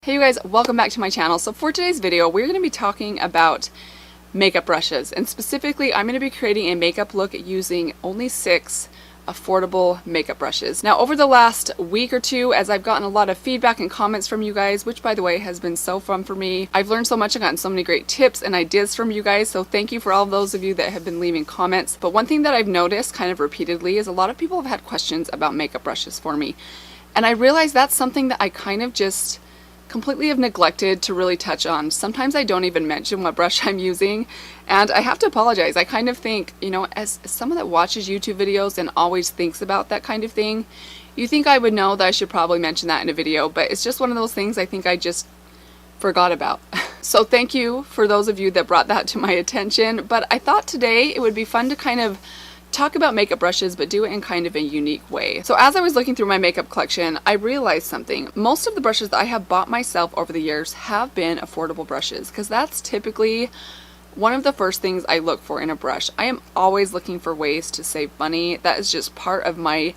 Hey you guys, welcome back to my channel. So for today's video, we're going to be talking about makeup brushes, and specifically I'm going to be creating a makeup look using only 6 affordable makeup brushes. Now over the last week or two, as I've gotten a lot of feedback and comments from you guys, which by the way has been so fun for me, I've learned so much and gotten so many great tips and ideas from you guys, so thank you for all of those of you that have been leaving comments. But one thing that I've noticed kind of repeatedly is a lot of people have had questions about makeup brushes for me, and I realize that's something that I kind of just completely have neglected to really touch on. Sometimes I don't even mention what brush I'm using, and I have to apologize. I kind of think, you know, as someone that watches YouTube videos and always thinks about that kind of thing, you think I would know that I should probably mention that in a video, but it's just one of those things I think I just forgot about. So thank you for those of you that brought that to my attention, but I thought today it would be fun to kind of talk about makeup brushes, but do it in kind of a unique way. So as I was looking through my makeup collection, I realized something. Most of the brushes that I have bought myself over the years have been affordable brushes, because that's typically one of the first things I look for in a brush. I am always looking for ways to save money. That is just part of my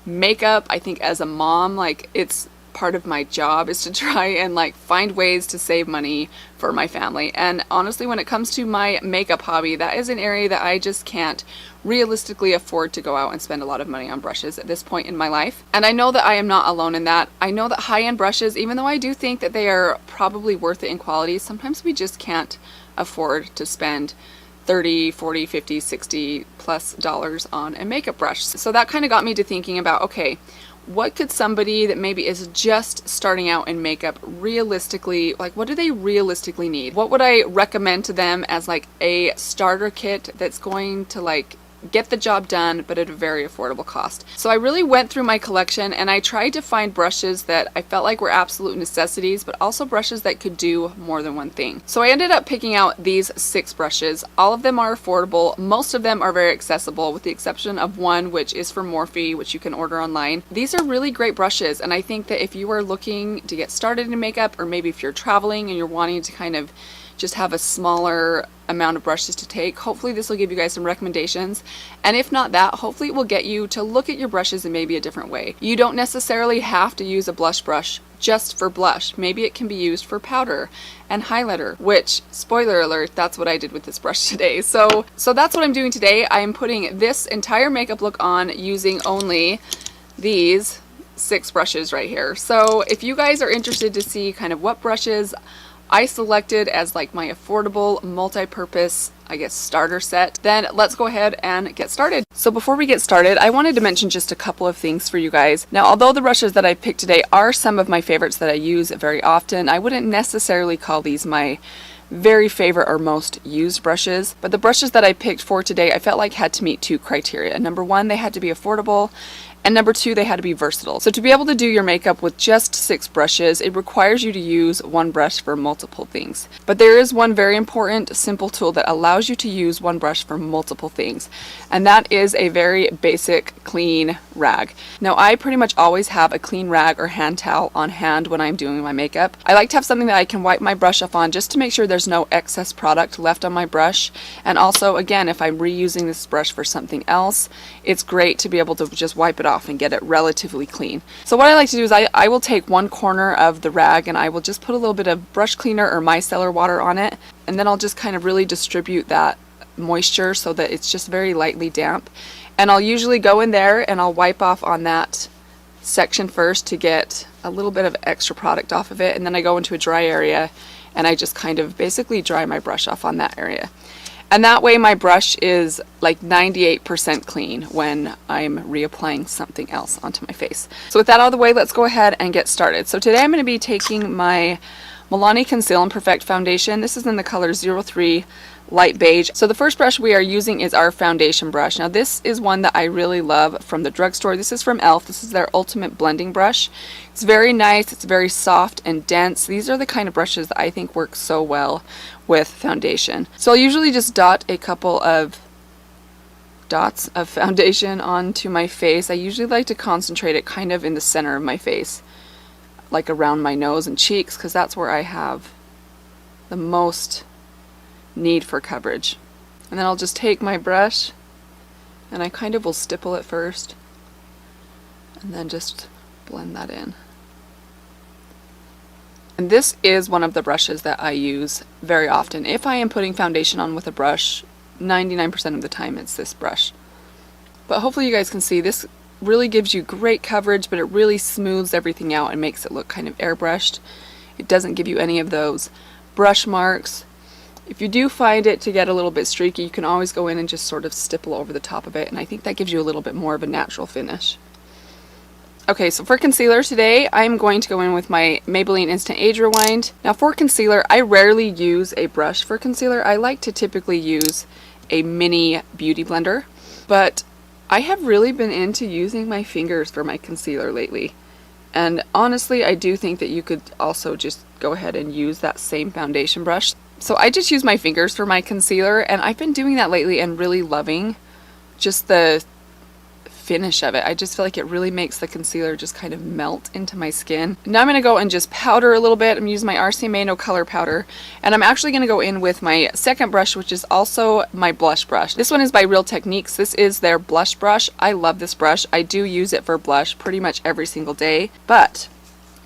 makeup. I think as a mom, like, it's part of my job is to try and like find ways to save money for my family. And honestly, when it comes to my makeup hobby, that is an area that I just can't realistically afford to go out and spend a lot of money on brushes at this point in my life. And I know that I am not alone in that. I know that high-end brushes, even though I do think that they are probably worth it in quality, sometimes we just can't afford to spend 30, 40, 50, 60 plus dollars on a makeup brush. So that kind of got me to thinking about, okay, what could somebody that maybe is just starting out in makeup realistically, like, what do they realistically need? What would I recommend to them as like a starter kit that's going to like get the job done, but at a very affordable cost? So I really went through my collection and I tried to find brushes that I felt like were absolute necessities, but also brushes that could do more than one thing. So I ended up picking out these 6 brushes. All of them are affordable. Most of them are very accessible, with the exception of one, which is from Morphe, which you can order online. These are really great brushes, and I think that if you are looking to get started in makeup, or maybe if you're traveling and you're wanting to kind of just have a smaller amount of brushes to take, hopefully this will give you guys some recommendations. And if not that, hopefully it will get you to look at your brushes in maybe a different way. You don't necessarily have to use a blush brush just for blush. Maybe it can be used for powder and highlighter, which, spoiler alert, that's what I did with this brush today. So that's what I'm doing today. I am putting this entire makeup look on using only these 6 brushes right here. So if you guys are interested to see kind of what brushes I selected as like my affordable multi-purpose, I guess, starter set, then let's go ahead and get started. So before we get started, I wanted to mention just a couple of things for you guys. Now, although the brushes that I picked today are some of my favorites that I use very often, I wouldn't necessarily call these my very favorite or most used brushes, but the brushes that I picked for today I felt like had to meet 2 criteria. Number 1, they had to be affordable, and number 2, they had to be versatile. So to be able to do your makeup with just 6 brushes, it requires you to use one brush for multiple things. But there is one very important, simple tool that allows you to use one brush for multiple things, and that is a very basic, clean rag. Now, I pretty much always have a clean rag or hand towel on hand when I'm doing my makeup. I like to have something that I can wipe my brush off on just to make sure there's no excess product left on my brush. And also, again, if I'm reusing this brush for something else, it's great to be able to just wipe it off and get it relatively clean. So what I like to do is I will take one corner of the rag and I will just put a little bit of brush cleaner or micellar water on it, and then I'll just kind of really distribute that moisture so that it's just very lightly damp. And I'll usually go in there and I'll wipe off on that section first to get a little bit of extra product off of it, and then I go into a dry area and I just kind of basically dry my brush off on that area. And that way my brush is like 98% clean when I'm reapplying something else onto my face. So with that out of the way, let's go ahead and get started. So today I'm going to be taking my Milani Conceal and Perfect foundation. This is in the color 03 Light Beige. So the first brush we are using is our foundation brush. Now this is one that I really love from the drugstore. This is from e.l.f. This is their ultimate blending brush. It's very nice, it's very soft and dense. These are the kind of brushes that I think work so well with foundation. So I'll usually just dot a couple of dots of foundation onto my face. I usually like to concentrate it kind of in the center of my face, like around my nose and cheeks, because that's where I have the most need for coverage. And then I'll just take my brush and I kind of will stipple it first and then just blend that in. And this is one of the brushes that I use very often. If I am putting foundation on with a brush, 99% of the time it's this brush. But hopefully you guys can see this really gives you great coverage, but it really smooths everything out and makes it look kind of airbrushed. It doesn't give you any of those brush marks. If you do find it to get a little bit streaky, you can always go in and just sort of stipple over the top of it, and I think that gives you a little bit more of a natural finish. Okay, so for concealer today, I'm going to go in with my Maybelline Instant Age Rewind. Now for concealer, I rarely use a brush for concealer. I like to typically use a mini beauty blender, but I have really been into using my fingers for my concealer lately. And honestly, I do think that you could also just go ahead and use that same foundation brush. So I just use my fingers for my concealer, and I've been doing that lately and really loving just the finish of it. I just feel like it really makes the concealer just kind of melt into my skin. Now I'm going to go and just powder a little bit. I'm using my RCMA No Color powder, and I'm actually going to go in with my second brush, which is also my blush brush. This one is by Real Techniques. This is their blush brush. I love this brush. I do use it for blush pretty much every single day, but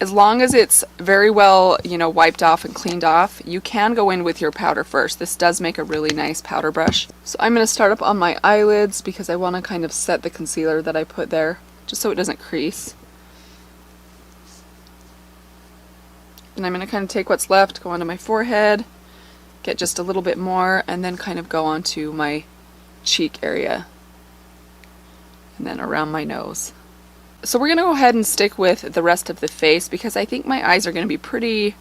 as long as it's very well, wiped off and cleaned off, you can go in with your powder first. This does make a really nice powder brush. So I'm going to start up on my eyelids because I want to kind of set the concealer that I put there, just so it doesn't crease. And I'm going to kind of take what's left, go onto my forehead, get just a little bit more, and then kind of go onto my cheek area, and then around my nose. So we're going to go ahead and stick with the rest of the face because I think my eyes are going to be pretty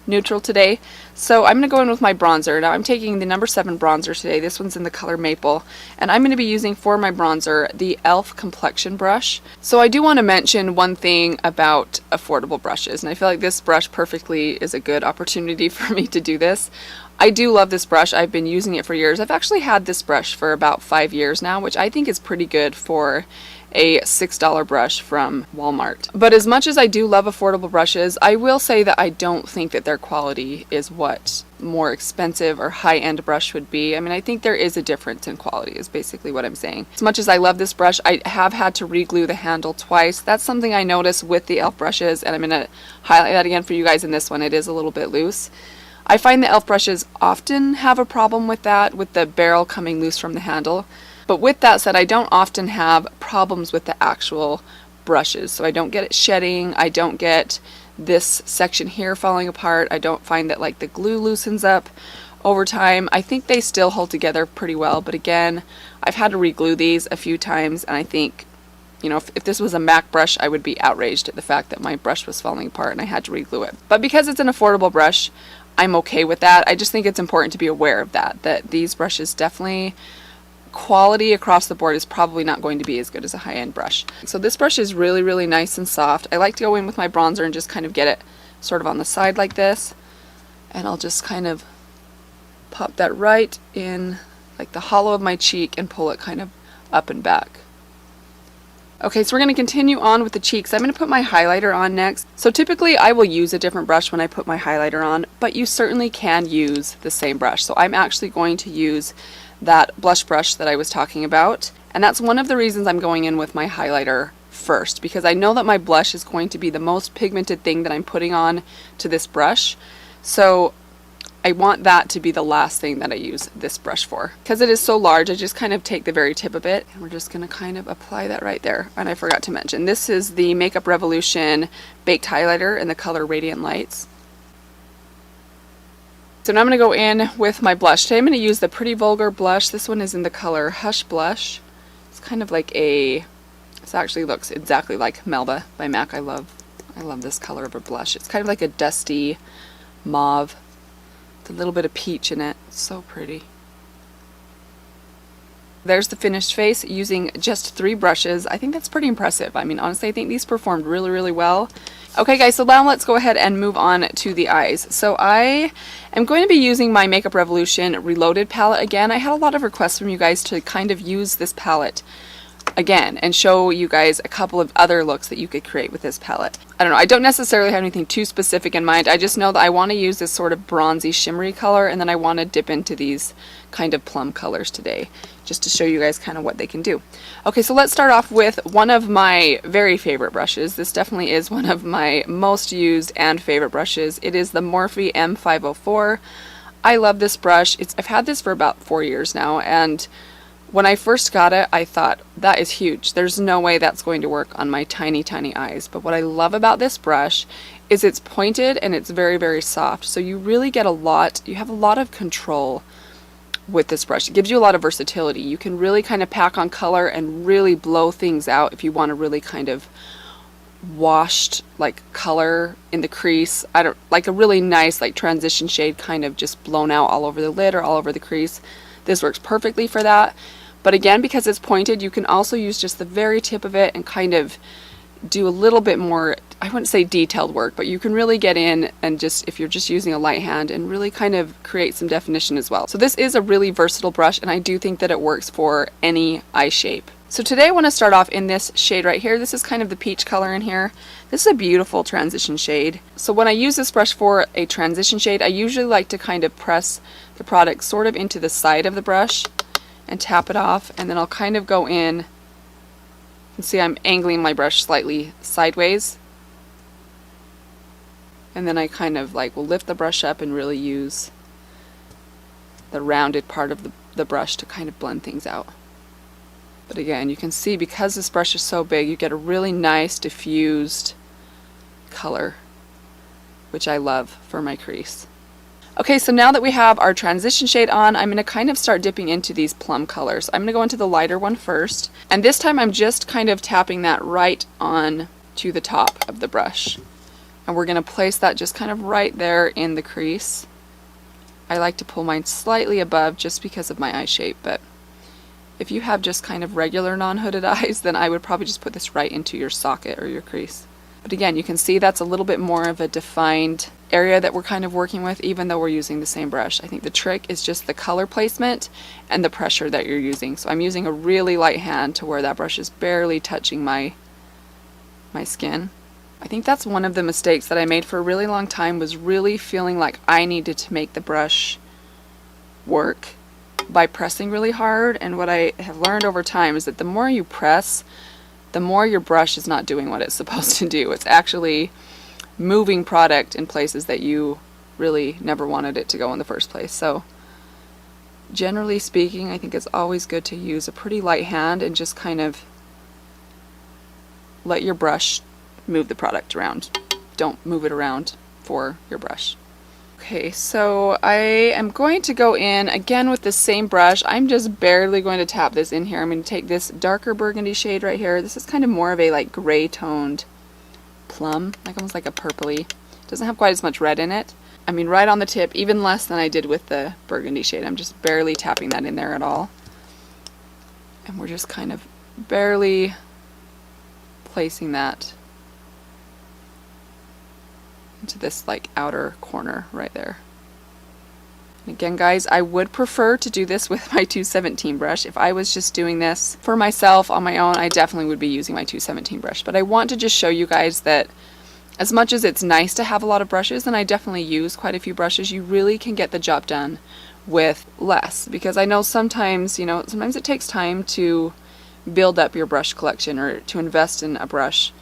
neutral today. So I'm going to go in with my bronzer. Now I'm taking the number 7 bronzer today. This one's in the color Maple. And I'm going to be using for my bronzer the e.l.f. complexion brush. So I do want to mention one thing about affordable brushes. And I feel like this brush perfectly is a good opportunity for me to do this. I do love this brush. I've been using it for years. I've actually had this brush for about 5 years now, which I think is pretty good for a $6 brush from Walmart. But as much as I do love affordable brushes, I will say that I don't think that their quality is what more expensive or high-end brush would be. I mean, I think there is a difference in quality is basically what I'm saying. As much as I love this brush, I have had to re-glue the handle twice. That's something I noticed with the e.l.f. brushes, and I'm going to highlight that again for you guys in this one. It is a little bit loose. I find the e.l.f. brushes often have a problem with that, with the barrel coming loose from the handle. But with that said, I don't often have problems with the actual brushes. So I don't get it shedding, I don't get this section here falling apart, I don't find that like the glue loosens up over time. I think they still hold together pretty well, but again, I've had to re-glue these a few times, and I think, if this was a MAC brush, I would be outraged at the fact that my brush was falling apart and I had to re-glue it. But because it's an affordable brush, I'm okay with that. I just think it's important to be aware of that these brushes definitely, quality across the board is probably not going to be as good as a high-end brush. So this brush is really, really nice and soft. I like to go in with my bronzer and just kind of get it sort of on the side like this. And I'll just kind of pop that right in like the hollow of my cheek and pull it kind of up and back. Okay, so we're going to continue on with the cheeks. I'm going to put my highlighter on next. So typically I will use a different brush when I put my highlighter on, but you certainly can use the same brush. So I'm actually going to use that blush brush that I was talking about, and that's one of the reasons I'm going in with my highlighter first, because I know that my blush is going to be the most pigmented thing that I'm putting on to this brush, so I want that to be the last thing that I use this brush for. Because it is so large, I just kind of take the very tip of it, and we're just going to kind of apply that right there. And I forgot to mention, this is the Makeup Revolution Baked Highlighter in the color Radiant Lights. So now I'm going to go in with my blush. Today I'm going to use the Pretty Vulgar blush. This one is in the color Hush Blush. It's kind of like this actually looks exactly like Melba by MAC. I love this color of a blush. It's kind of like a dusty mauve with a little bit of peach in it. It's so pretty. There's the finished face using just 3 brushes. I think that's pretty impressive. I mean, honestly, I think these performed really, really well. Okay guys, so now let's go ahead and move on to the eyes. So I am going to be using my Makeup Revolution Reloaded palette again. I had a lot of requests from you guys to kind of use this palette again and show you guys a couple of other looks that you could create with this palette. I don't know, I don't necessarily have anything too specific in mind. I just know that I want to use this sort of bronzy shimmery color, and then I want to dip into these kind of plum colors today, just to show you guys kind of what they can do. Okay, so let's start off with one of my very favorite brushes. This definitely is one of my most used and favorite brushes. It is the Morphe M504. I love this brush. I've had this for about 4 years now, and when I first got it, I thought, that is huge. There's no way that's going to work on my tiny, tiny eyes. But what I love about this brush is it's pointed and it's very, very soft. So you really get you have a lot of control with this brush. It gives you a lot of versatility. You can really kind of pack on color and really blow things out if you want a really kind of washed like color in the crease. I don't like a really nice like transition shade kind of just blown out all over the lid or all over the crease. This works perfectly for that. But again, because it's pointed, you can also use just the very tip of it and kind of do a little bit more, I wouldn't say detailed work, but you can really get in and just, if you're just using a light hand, and really kind of create some definition as well. So this is a really versatile brush, and I do think that it works for any eye shape. So today I want to start off in this shade right here. This is kind of the peach color in here. This is a beautiful transition shade. So when I use this brush for a transition shade, I usually like to kind of press the product sort of into the side of the brush and tap it off, and then I'll kind of go in. You can see I'm angling my brush slightly sideways, and then I kind of like will lift the brush up and really use the rounded part of the brush to kind of blend things out. But again, you can see because this brush is so big, you get a really nice diffused color, which I love for my crease. Okay, so now that we have our transition shade on, I'm going to kind of start dipping into these plum colors. I'm going to go into the lighter one first, and this time I'm just kind of tapping that right on to the top of the brush. And we're going to place that just kind of right there in the crease. I like to pull mine slightly above just because of my eye shape, but if you have just kind of regular non-hooded eyes, then I would probably just put this right into your socket or your crease. But again, you can see that's a little bit more of a defined area that we're kind of working with, even though we're using the same brush. I think the trick is just the color placement and the pressure that you're using. So I'm using a really light hand to where that brush is barely touching my skin. I think that's one of the mistakes that I made for a really long time, was really feeling like I needed to make the brush work by pressing really hard. And what I have learned over time is that the more you press, the more your brush is not doing what it's supposed to do. It's actually moving product in places that you really never wanted it to go in the first place. So generally speaking, I think it's always good to use a pretty light hand and just kind of let your brush move the product around. Don't move it around for your brush. Okay, so I am going to go in again with the same brush. I'm just barely going to tap this in here. I'm going to take this darker burgundy shade right here. This is kind of more of a like gray toned plum, like almost like a purpley. Doesn't have quite as much red in it. I mean, right on the tip, even less than I did with the burgundy shade. I'm just barely tapping that in there at all. And we're just kind of barely placing that into this like outer corner right there. And again, guys, I would prefer to do this with my 217 brush. If I was just doing this for myself on my own, I definitely would be using my 217 brush. But I want to just show you guys that as much as it's nice to have a lot of brushes, and I definitely use quite a few brushes, you really can get the job done with less. Because I know sometimes, you know, sometimes it takes time to build up your brush collection or to invest in a brush.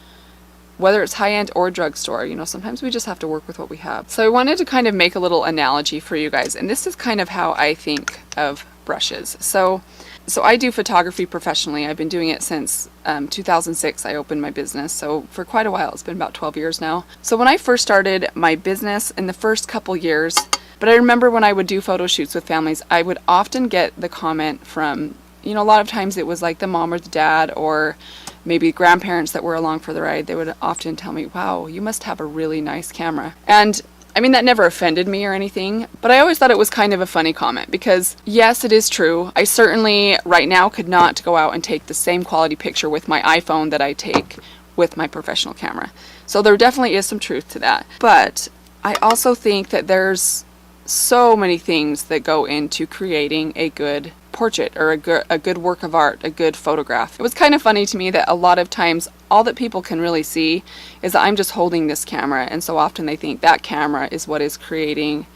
Whether it's high-end or drugstore, you know, sometimes we just have to work with what we have. So I wanted to kind of make a little analogy for you guys, and this is kind of how I think of brushes. So I do photography professionally. I've been doing it since 2006. I opened my business, so for quite a while. It's been about 12 years now. So when I first started my business, in the first couple years, but I remember when I would do photo shoots with families, I would often get the comment from, you know, a lot of times it was like the mom or the dad or maybe grandparents that were along for the ride. They would often tell me, wow, you must have a really nice camera. And I mean, that never offended me or anything, but I always thought it was kind of a funny comment because yes, it is true. I certainly right now could not go out and take the same quality picture with my iPhone that I take with my professional camera. So there definitely is some truth to that. But I also think that there's so many things that go into creating a good portrait or a good work of art, a good photograph. It was kind of funny to me that a lot of times all that people can really see is that I'm just holding this camera, and so often they think that camera is what is creating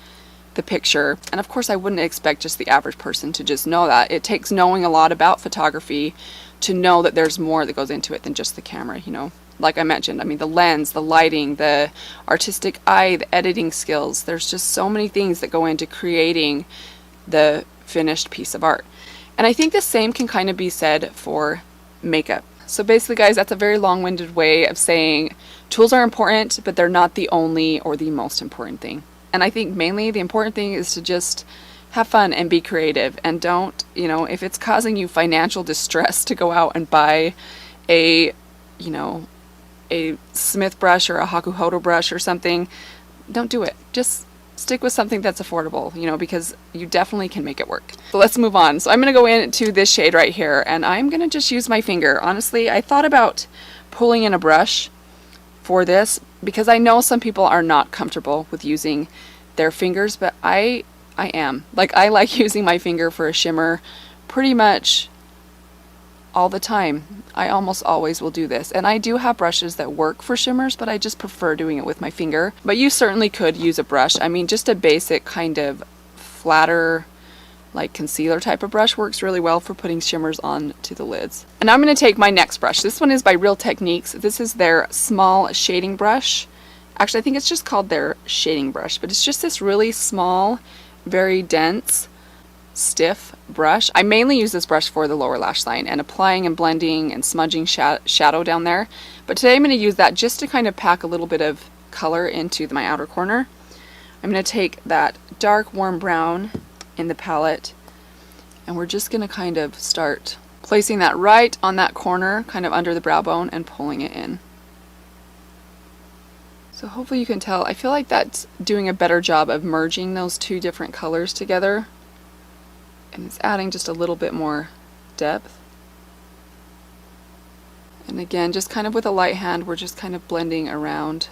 the picture. And of course I wouldn't expect just the average person to just know that. It takes knowing a lot about photography to know that there's more that goes into it than just the camera, you know. Like I mentioned, I mean, the lens, the lighting, the artistic eye, the editing skills. There's just so many things that go into creating the finished piece of art. And I think the same can kind of be said for makeup. So basically, guys, that's a very long-winded way of saying tools are important, but they're not the only or the most important thing. And I think mainly the important thing is to just have fun and be creative, and don't, you know, if it's causing you financial distress to go out and buy a, you know, a Smith brush or a Hakuhodo brush or something, don't do it. Just stick with something that's affordable, you know, because you definitely can make it work. So let's move on. So I'm going to go into this shade right here, and I'm going to just use my finger. Honestly, I thought about pulling in a brush for this because I know some people are not comfortable with using their fingers, but I am. Like, I like using my finger for a shimmer pretty much all the time. I almost always will do this, and I do have brushes that work for shimmers, but I just prefer doing it with my finger. But you certainly could use a brush. I mean, just a basic kind of flatter, like concealer type of brush works really well for putting shimmers on to the lids. And I'm going to take my next brush. This one is by Real Techniques. This is their small shading brush. Actually, I think it's just called their shading brush, but it's just this really small, very dense, stiff brush. I mainly use this brush for the lower lash line and applying and blending and smudging shadow down there. But today I'm going to use that just to kind of pack a little bit of color into my outer corner. I'm going to take that dark warm brown in the palette, and we're just going to kind of start placing that right on that corner, kind of under the brow bone, and pulling it in. So hopefully you can tell, I feel like that's doing a better job of merging those two different colors together. And it's adding just a little bit more depth. And again, just kind of with a light hand, we're just kind of blending around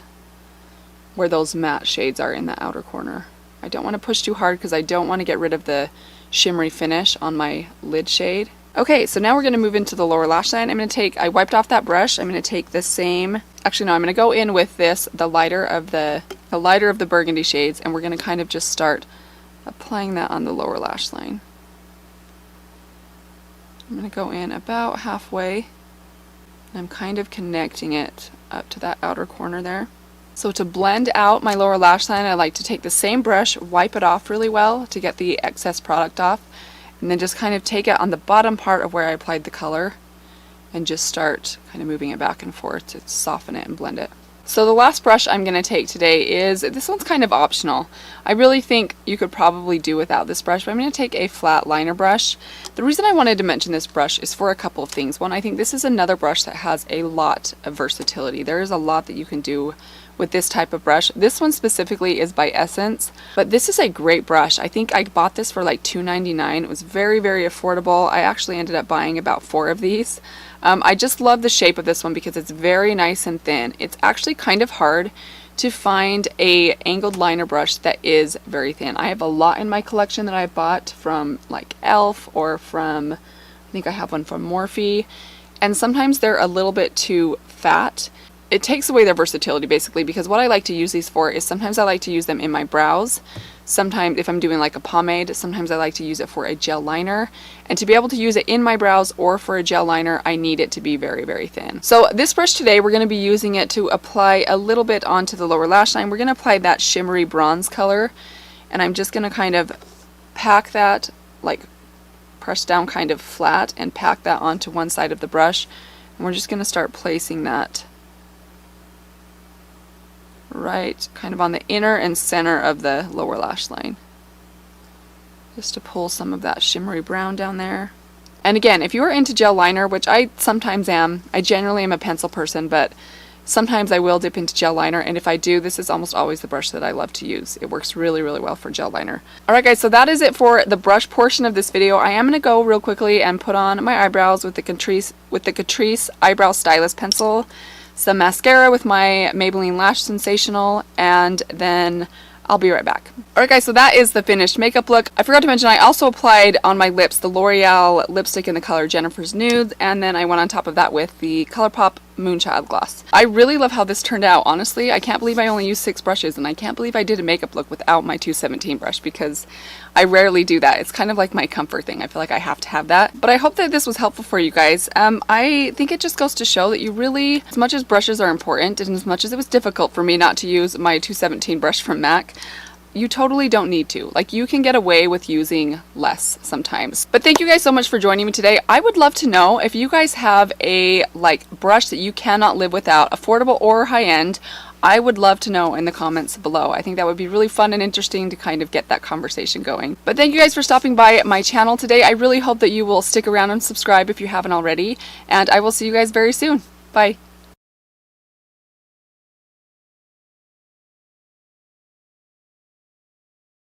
where those matte shades are in the outer corner. I don't want to push too hard because I don't want to get rid of the shimmery finish on my lid shade. Okay, so now we're going to move into the lower lash line. I wiped off that brush. I'm going to take the same, actually no, I'm going to go in with this, the lighter of the burgundy shades, and we're going to kind of just start applying that on the lower lash line. I'm going to go in about halfway, and I'm kind of connecting it up to that outer corner there. So to blend out my lower lash line, I like to take the same brush, wipe it off really well to get the excess product off, and then just kind of take it on the bottom part of where I applied the color and just start kind of moving it back and forth to soften it and blend it. So the last brush I'm going to take today is, this one's kind of optional. I really think you could probably do without this brush, but I'm going to take a flat liner brush. The reason I wanted to mention this brush is for a couple of things. One, I think this is another brush that has a lot of versatility. There is a lot that you can do with this type of brush. This one specifically is by Essence, but this is a great brush. I think I bought this for like $2.99. It was very, very affordable. I actually ended up buying about 4 of these. I just love the shape of this one because it's very nice and thin. It's actually kind of hard to find a angled liner brush that is very thin. I have a lot in my collection that I bought from like e.l.f. or from, I think I have one from Morphe, and sometimes they're a little bit too fat. It takes away their versatility basically, because what I like to use these for is sometimes I like to use them in my brows. Sometimes if I'm doing like a pomade, sometimes I like to use it for a gel liner. And to be able to use it in my brows or for a gel liner, I need it to be very, very thin. So this brush today, we're going to be using it to apply a little bit onto the lower lash line. We're going to apply that shimmery bronze color. And I'm just going to kind of pack that, like press down kind of flat and pack that onto one side of the brush. And we're just going to start placing that right kind of on the inner and center of the lower lash line, just to pull some of that shimmery brown down there. And again, if you are into gel liner, which I sometimes am, I generally am a pencil person, but sometimes I will dip into gel liner, and if I do, this is almost always the brush that I love to use. It works really, really well for gel liner. Alright guys, so that is it for the brush portion of this video. I am going to go real quickly and put on my eyebrows with the Catrice Eyebrow Stylus Pencil, some mascara with my Maybelline Lash Sensational, and then I'll be right back. Alright guys, so that is the finished makeup look. I forgot to mention I also applied on my lips the L'Oreal lipstick in the color Jennifer's Nude, and then I went on top of that with the ColourPop Moonchild gloss. I really love how this turned out, honestly. I can't believe I only used 6 brushes, and I can't believe I did a makeup look without my 217 brush, because I rarely do that. It's kind of like my comfort thing. I feel like I have to have that. But I hope that this was helpful for you guys. I think it just goes to show that you really, as much as brushes are important, and as much as it was difficult for me not to use my 217 brush from MAC, you totally don't need to. Like, you can get away with using less sometimes. But thank you guys so much for joining me today. I would love to know if you guys have a brush that you cannot live without, affordable or high-end. I would love to know in the comments below. I think that would be really fun and interesting to kind of get that conversation going. But thank you guys for stopping by my channel today. I really hope that you will stick around and subscribe if you haven't already. And I will see you guys very soon. Bye.